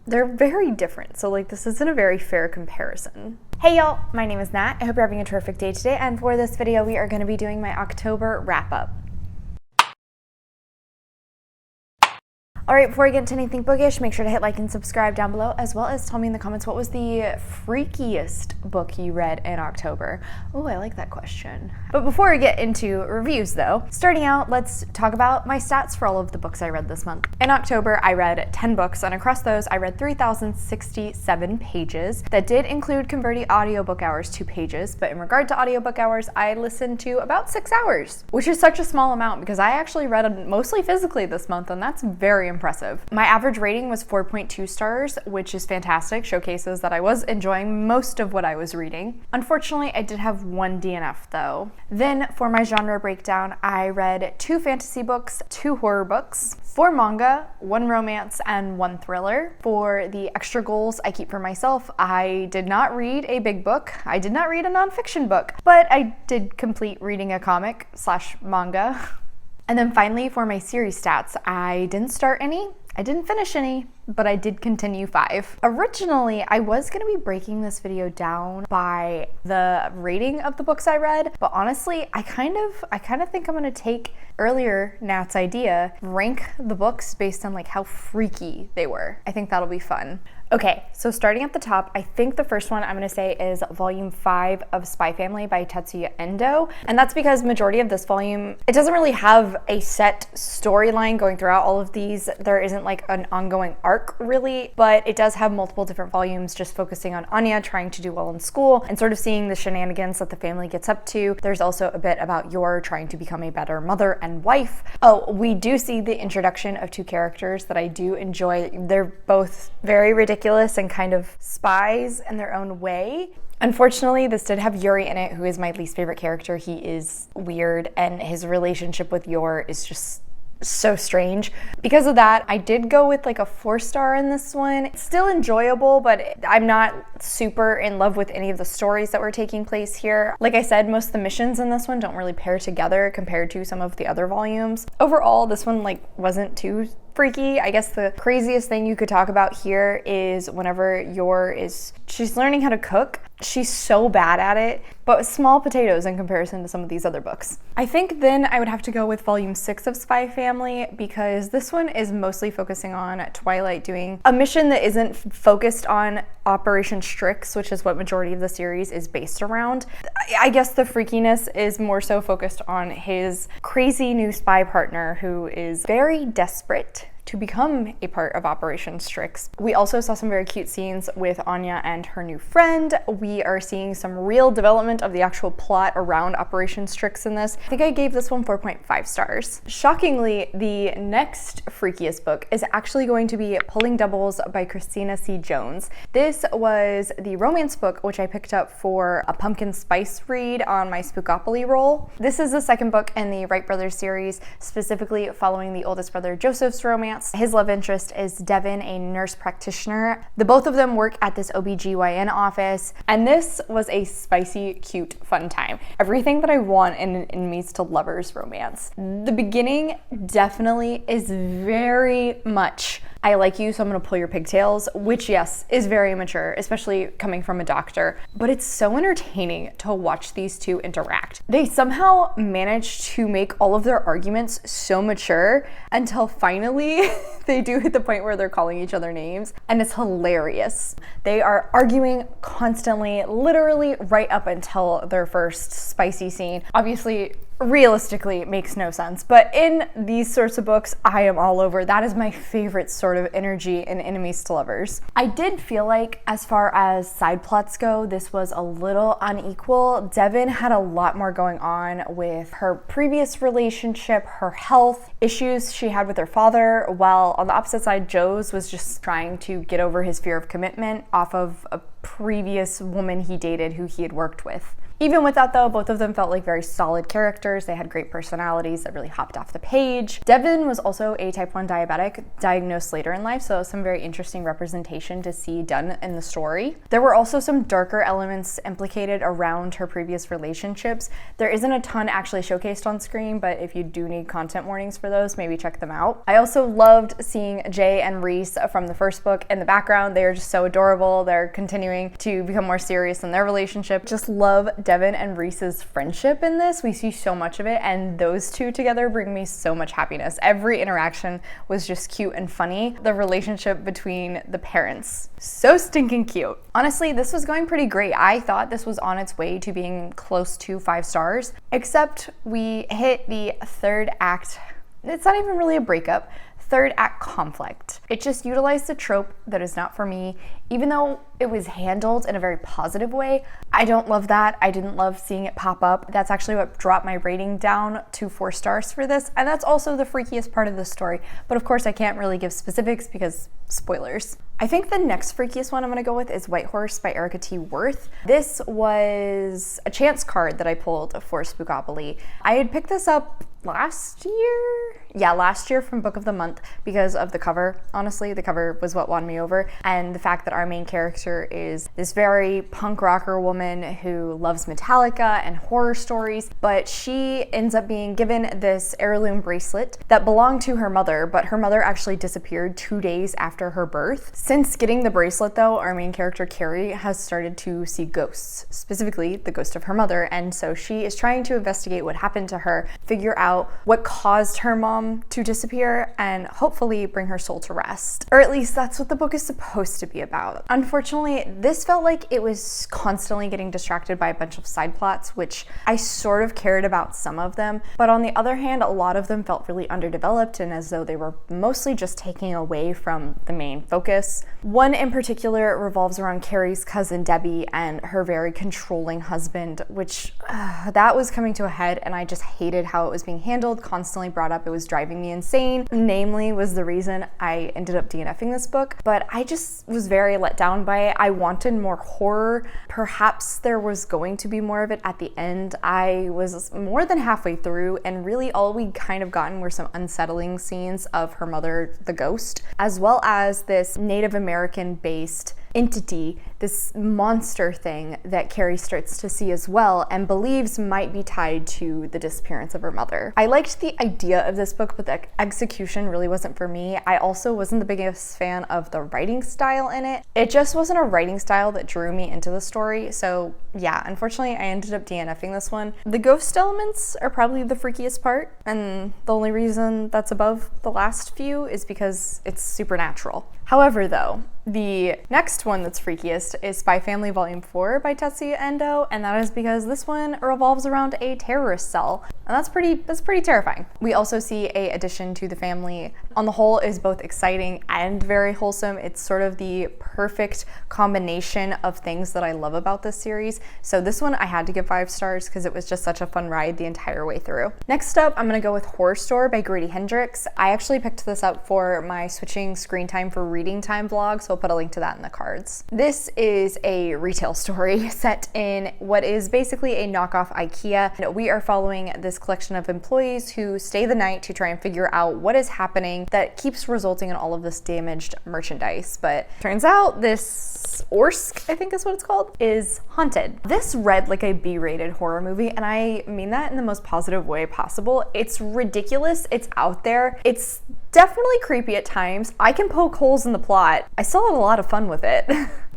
they're very different. So like this isn't a very fair comparison. Hey y'all, my name is Nat. I hope you're having a terrific day today. And for this video, we are going to be doing my October wrap up. Alright, before I get into anything bookish, make sure to hit like and subscribe down below, as well as tell me in the comments what was the freakiest book you read in October. Oh, I like that question. But before we get into reviews though, starting out, let's talk about my stats for all of the books I read this month. In October, I read 10 books, and across those, I read 3,067 pages. That did include converting audiobook hours to pages, but in regard to audiobook hours, I listened to about 6 hours, which is such a small amount because I actually read mostly physically this month, and that's very impressive. My average rating was 4.2 stars, which is fantastic, showcases that I was enjoying most of what I was reading. Unfortunately, I did have one DNF though. Then for my genre breakdown, I read 2 fantasy books, 2 horror books, 4 manga, 1 romance, and 1 thriller. For the extra goals I keep for myself, I did not read a big book. I did not read a nonfiction book, but I did complete reading a comic / manga. And then finally, for my series stats, I didn't start any, I didn't finish any, but I did continue 5. Originally, I was gonna be breaking this video down by the rating of the books I read, but honestly, I kind of think I'm gonna take earlier Nat's idea, rank the books based on like how freaky they were. I think that'll be fun. Okay, so starting at the top, I think the first one I'm gonna say is volume 5 of Spy Family by Tatsuya Endo. And that's because majority of this volume, it doesn't really have a set storyline going throughout all of these. There isn't like an ongoing arc really, but it does have multiple different volumes just focusing on Anya trying to do well in school and sort of seeing the shenanigans that the family gets up to. There's also a bit about Yor trying to become a better mother and wife. Oh, we do see the introduction of 2 characters that I do enjoy. They're both very ridiculous and kind of spies in their own way. Unfortunately, this did have Yuri in it, who is my least favorite character. He is weird, and his relationship with Yor is just so strange. Because of that, I did go with like a 4-star in this one. It's still enjoyable, but I'm not super in love with any of the stories that were taking place here. Like I said, most of the missions in this one don't really pair together compared to some of the other volumes. Overall, this one like wasn't too freaky. I guess the craziest thing you could talk about here is whenever she's learning how to cook. She's so bad at it, but small potatoes in comparison to some of these other books. I think then I would have to go with volume 6 of Spy Family, because this one is mostly focusing on Twilight doing a mission that isn't focused on Operation Strix, which is what majority of the series is based around. I guess the freakiness is more so focused on his crazy new spy partner who is very desperate to become a part of Operation Strix. We also saw some very cute scenes with Anya and her new friend. We are seeing some real development of the actual plot around Operation Strix in this. I think I gave this one 4.5 stars. Shockingly, the next freakiest book is actually going to be Pulling Doubles by Christina C. Jones. This was the romance book which I picked up for a pumpkin spice read on my Spookopoly roll. This is the second book in the Wright brothers series, specifically following the oldest brother Joseph's romance. His love interest is Devin, a nurse practitioner. The both of them work at this OBGYN office, and this was a spicy, cute, fun time. Everything that I want in an enemies to lovers romance. The beginning definitely is very much I like you, so I'm gonna pull your pigtails, which yes, is very immature, especially coming from a doctor, but it's so entertaining to watch these 2 interact. They somehow manage to make all of their arguments so mature until finally they do hit the point where they're calling each other names, and it's hilarious. They are arguing constantly, literally right up until their first spicy scene. Obviously, realistically, it makes no sense, but in these sorts of books, I am all over. That is my favorite sort of energy in enemies to lovers. I did feel like, as far as side plots go, this was a little unequal. Devin had a lot more going on with her previous relationship, her health, issues she had with her father, while on the opposite side, Joe's was just trying to get over his fear of commitment off of a previous woman he dated who he had worked with. Even with that though, both of them felt like very solid characters. They had great personalities that really hopped off the page. Devin was also a type 1 diabetic, diagnosed later in life, so some very interesting representation to see done in the story. There were also some darker elements implicated around her previous relationships. There isn't a ton actually showcased on screen, but if you do need content warnings for those, maybe check them out. I also loved seeing Jay and Reese from the first book in the background. They are just so adorable. They're continuing to become more serious in their relationship. Just love Devin and Reese's friendship in this. We see so much of it, and those two together bring me so much happiness. Every interaction was just cute and funny. The relationship between the parents, so stinking cute. Honestly, this was going pretty great. I thought this was on its way to being close to 5 stars, except we hit the third act. It's not even really a breakup. Third act conflict. It just utilized a trope that is not for me, even though it was handled in a very positive way. I don't love that. I didn't love seeing it pop up. That's actually what dropped my rating down to 4 stars for this, and that's also the freakiest part of the story. But of course I can't really give specifics because spoilers. I think the next freakiest one I'm gonna go with is White Horse by Erika Wurth. This was a chance card that I pulled for Spookopoly. I had picked this up last year? Yeah, last year from Book of the Month because of the cover. Honestly, the cover was what won me over, and the fact that our main character is this very punk rocker woman who loves Metallica and horror stories, but she ends up being given this heirloom bracelet that belonged to her mother, but her mother actually disappeared 2 days after her birth. Since getting the bracelet though, our main character Carrie has started to see ghosts, specifically the ghost of her mother, and so she is trying to investigate what happened to her, figure out what caused her mom to disappear, and hopefully bring her soul to rest. Or at least that's what the book is supposed to be about. Unfortunately, this felt like it was constantly getting distracted by a bunch of side plots, which I sort of cared about some of them, but on the other hand, a lot of them felt really underdeveloped and as though they were mostly just taking away from the main focus. One in particular revolves around Carrie's cousin Debbie and her very controlling husband, which that was coming to a head, and I just hated how it was being handled, constantly brought up. It was driving me insane. Namely was the reason I ended up DNFing this book, but I just was very let down by it. I wanted more horror. Perhaps there was going to be more of it at the end. I was more than halfway through, and really all we kind of gotten were some unsettling scenes of her mother, the ghost, as well as this Native American based entity, this monster thing that Carrie starts to see as well and believes might be tied to the disappearance of her mother. I liked the idea of this book, but the execution really wasn't for me. I also wasn't the biggest fan of the writing style in it. It just wasn't a writing style that drew me into the story, so yeah, unfortunately I ended up DNFing this one. The ghost elements are probably the freakiest part, and the only reason that's above the last few is because it's supernatural. However though, the next one that's freakiest is Spy Family Volume 4 by Tatsuya Endo, and that is because this one revolves around a terrorist cell, and that's pretty terrifying. We also see a addition to the family. On the whole, is both exciting and very wholesome. It's sort of the perfect combination of things that I love about this series. So this one I had to give 5 stars because it was just such a fun ride the entire way through. Next up, I'm gonna go with Horrorstor by Grady Hendrix. I actually picked this up for my switching screen time for reading time vlog, so I'll put a link to that in the cards. This is a retail story set in what is basically a knockoff IKEA. We are following this collection of employees who stay the night to try and figure out what is happening that keeps resulting in all of this damaged merchandise. But turns out this 𝗖ście, I think is what it's called, is haunted. This read like a B-rated horror movie, and I mean that in the most positive way possible. It's ridiculous, it's out there, it's definitely creepy at times. I can poke holes in the plot. I still had a lot of fun with it.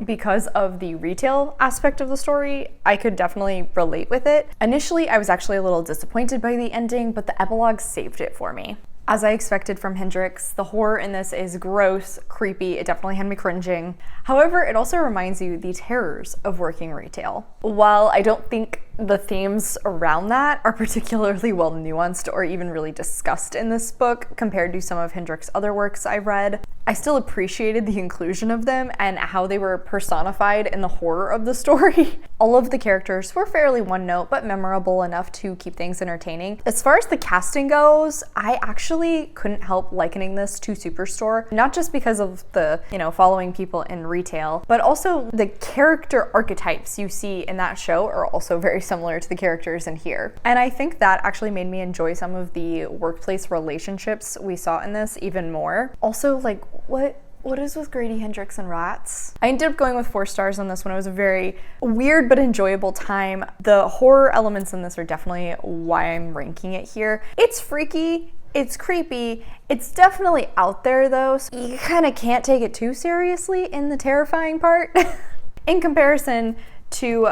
Because of the retail aspect of the story, I could definitely relate with it. Initially, I was actually a little disappointed by the ending, but the epilogue saved it for me. As I expected from Hendrix, the horror in this is gross, creepy, it definitely had me cringing. However, it also reminds you the terrors of working retail. While I don't think the themes around that are particularly well nuanced or even really discussed in this book compared to some of Hendrix's other works I read, I still appreciated the inclusion of them and how they were personified in the horror of the story. All of the characters were fairly one note, but memorable enough to keep things entertaining. As far as the casting goes, I actually couldn't help likening this to Superstore, not just because of the, following people in retail, but also the character archetypes you see in that show are also very similar to the characters in here. And I think that actually made me enjoy some of the workplace relationships we saw in this even more. Also, like, what is with Grady, Hendrix, and rats? I ended up going with 4 stars on this one. It was a very weird but enjoyable time. The horror elements in this are definitely why I'm ranking it here. It's freaky, it's creepy, it's definitely out there though, so you kind of can't take it too seriously in the terrifying part. In comparison to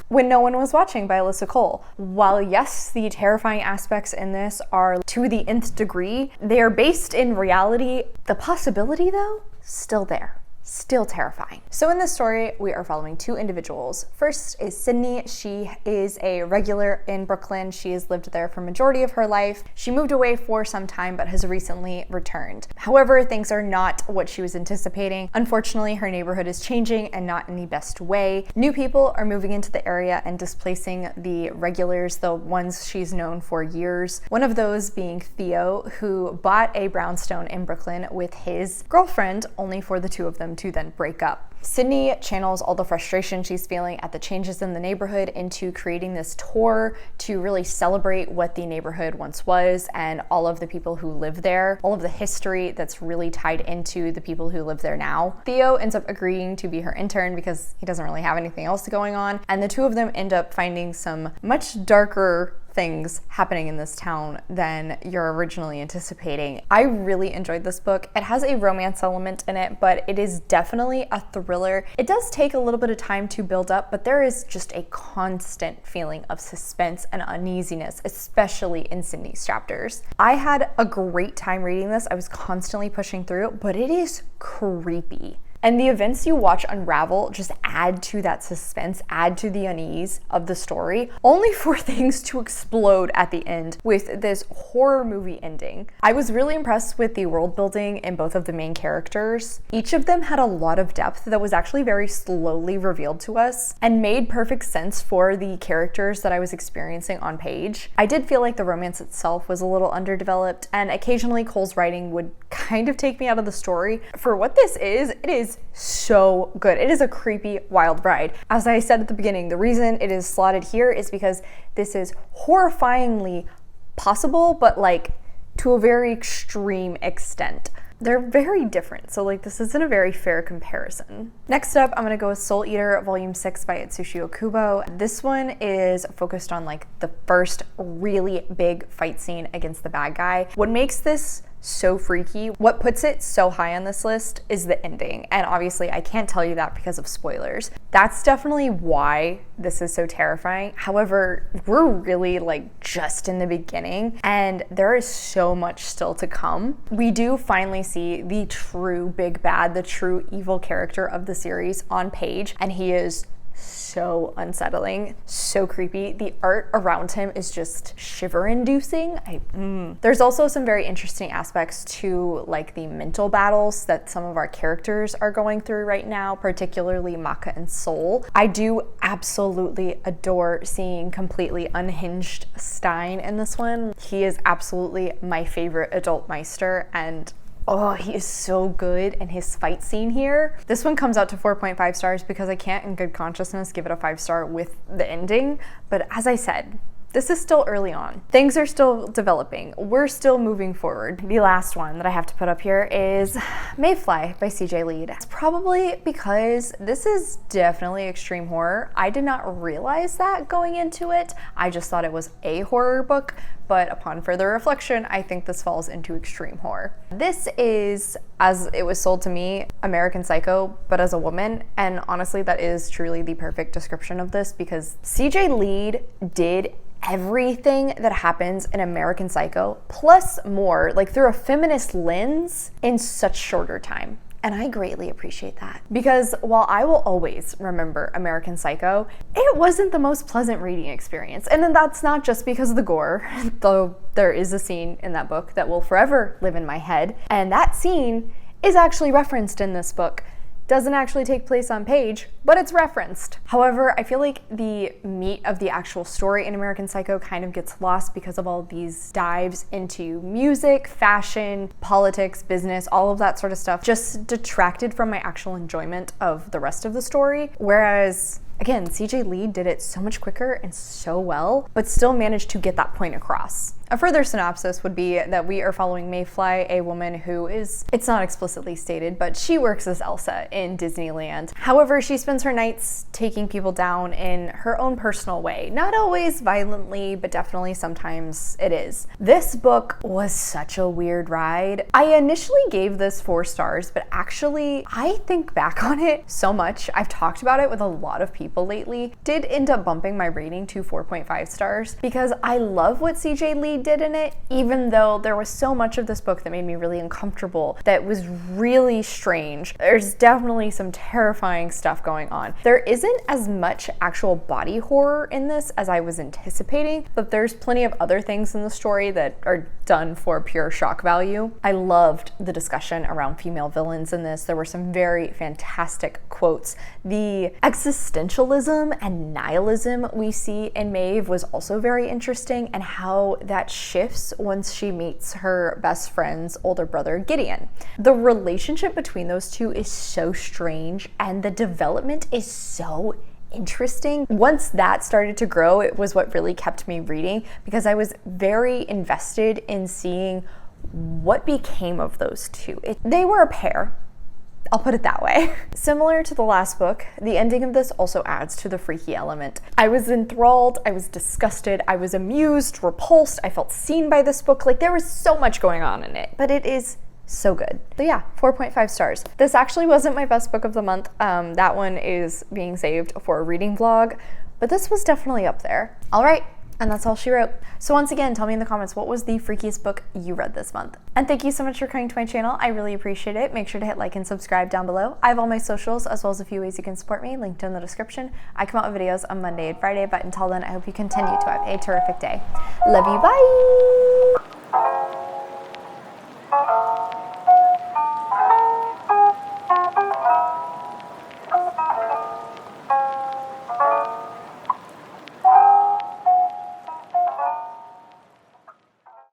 When No One Was Watching by Alyssa Cole. While yes, the terrifying aspects in this are to the nth degree, they are based in reality. The possibility though, still there. Still terrifying. So in this story, we are following 2 individuals. First is Sydney. She is a regular in Brooklyn. She has lived there for majority of her life. She moved away for some time, but has recently returned. However, things are not what she was anticipating. Unfortunately, her neighborhood is changing and not in the best way. New people are moving into the area and displacing the regulars, the ones she's known for years. One of those being Theo, who bought a brownstone in Brooklyn with his girlfriend, only for the 2 of them to then break up. Sydney channels all the frustration she's feeling at the changes in the neighborhood into creating this tour to really celebrate what the neighborhood once was and all of the people who live there, all of the history that's really tied into the people who live there now. Theo ends up agreeing to be her intern because he doesn't really have anything else going on, and the 2 of them end up finding some much darker things happening in this town than you're originally anticipating. I really enjoyed this book. It has a romance element in it, but it is definitely a thriller. It does take a little bit of time to build up, but there is just a constant feeling of suspense and uneasiness, especially in Sydney's chapters. I had a great time reading this. I was constantly pushing through, but it is creepy. And the events you watch unravel just add to that suspense, add to the unease of the story, only for things to explode at the end with this horror movie ending. I was really impressed with the world building in both of the main characters. Each of them had a lot of depth that was actually very slowly revealed to us and made perfect sense for the characters that I was experiencing on page. I did feel like the romance itself was a little underdeveloped, and occasionally Cole's writing would kind of take me out of the story. For what this is, it is so good. It is a creepy, wild ride. As I said at the beginning, the reason it is slotted here is because this is horrifyingly possible, but like to a very extreme extent. They're very different, so like this isn't a very fair comparison. Next up, I'm gonna go with Soul Eater Volume 6 by Atsushi ohkubo. This one is focused on like the first really big fight scene against the bad guy. What makes this so freaky, what puts it so high on this list, is the ending. And obviously I can't tell you that because of spoilers. That's definitely why this is so terrifying. However, we're really like just in the beginning and there is so much still to come. We do finally see the true big bad, the true evil character of the series on page, and he is so unsettling, so creepy. The art around him is just shiver-inducing. There's also some very interesting aspects to like the mental battles that some of our characters are going through right now, particularly Maka and Soul. I do absolutely adore seeing completely unhinged Stein in this one. He is absolutely my favorite adult Meister, and oh, he is so good in his fight scene here. This one comes out to 4.5 stars because I can't in good consciousness give it a 5-star with the ending. But as I said, this is still early on. Things are still developing. We're still moving forward. The last one that I have to put up here is Maeve by CJ Leede. It's probably because this is definitely extreme horror. I did not realize that going into it. I just thought it was a horror book, but upon further reflection, I think this falls into extreme horror. This is, as it was sold to me, American Psycho, but as a woman, and honestly, that is truly the perfect description of this because CJ Leede did everything that happens in American Psycho, plus more, like through a feminist lens in such shorter time. And I greatly appreciate that because while I will always remember American Psycho, it wasn't the most pleasant reading experience. And then that's not just because of the gore, though there is a scene in that book that will forever live in my head. And that scene is actually referenced in this book. Doesn't actually take place on page, but it's referenced. However, I feel like the meat of the actual story in American Psycho kind of gets lost because of all these dives into music, fashion, politics, business, all of that sort of stuff just detracted from my actual enjoyment of the rest of the story. Whereas Again, CJ Leede did it so much quicker and so well, but still managed to get that point across. A further synopsis would be that we are following Mayfly, a woman who is, it's not explicitly stated, but she works as Elsa in Disneyland. However, she spends her nights taking people down in her own personal way. Not always violently, but definitely sometimes it is. This book was such a weird ride. I initially gave this 4 stars, but actually, I think back on it so much. I've talked about it with a lot of people lately. Did end up bumping my rating to 4.5 stars because I love what CJ Leede did in it, even though there was so much of this book that made me really uncomfortable, that was really strange. There's definitely some terrifying stuff going on. There isn't as much actual body horror in this as I was anticipating, but there's plenty of other things in the story that are done for pure shock value. I loved the discussion around female villains in this. There were some very fantastic quotes. The existentialism and nihilism we see in Maeve was also very interesting, and how that shifts once she meets her best friend's older brother, Gideon. The relationship between those two is so strange, and the development is so interesting. Once that started to grow, it was what really kept me reading, because I was very invested in seeing what became of those two. They were a pair. I'll put it that way. Similar to the last book, the ending of this also adds to the freaky element. I was enthralled, I was disgusted, I was amused, repulsed, I felt seen by this book. Like, there was so much going on in it, but it is so good. But yeah, 4.5 stars. This actually wasn't my best book of the month. That one is being saved for a reading vlog, but this was definitely up there. All right. And that's all she wrote. So once again, tell me in the comments, what was the freakiest book you read this month? And thank you so much for coming to my channel. I really appreciate it. Make sure to hit like and subscribe down below. I have all my socials, as well as a few ways you can support me, linked in the description. I come out with videos on Monday and Friday, but until then, I hope you continue to have a terrific day. Love you, bye!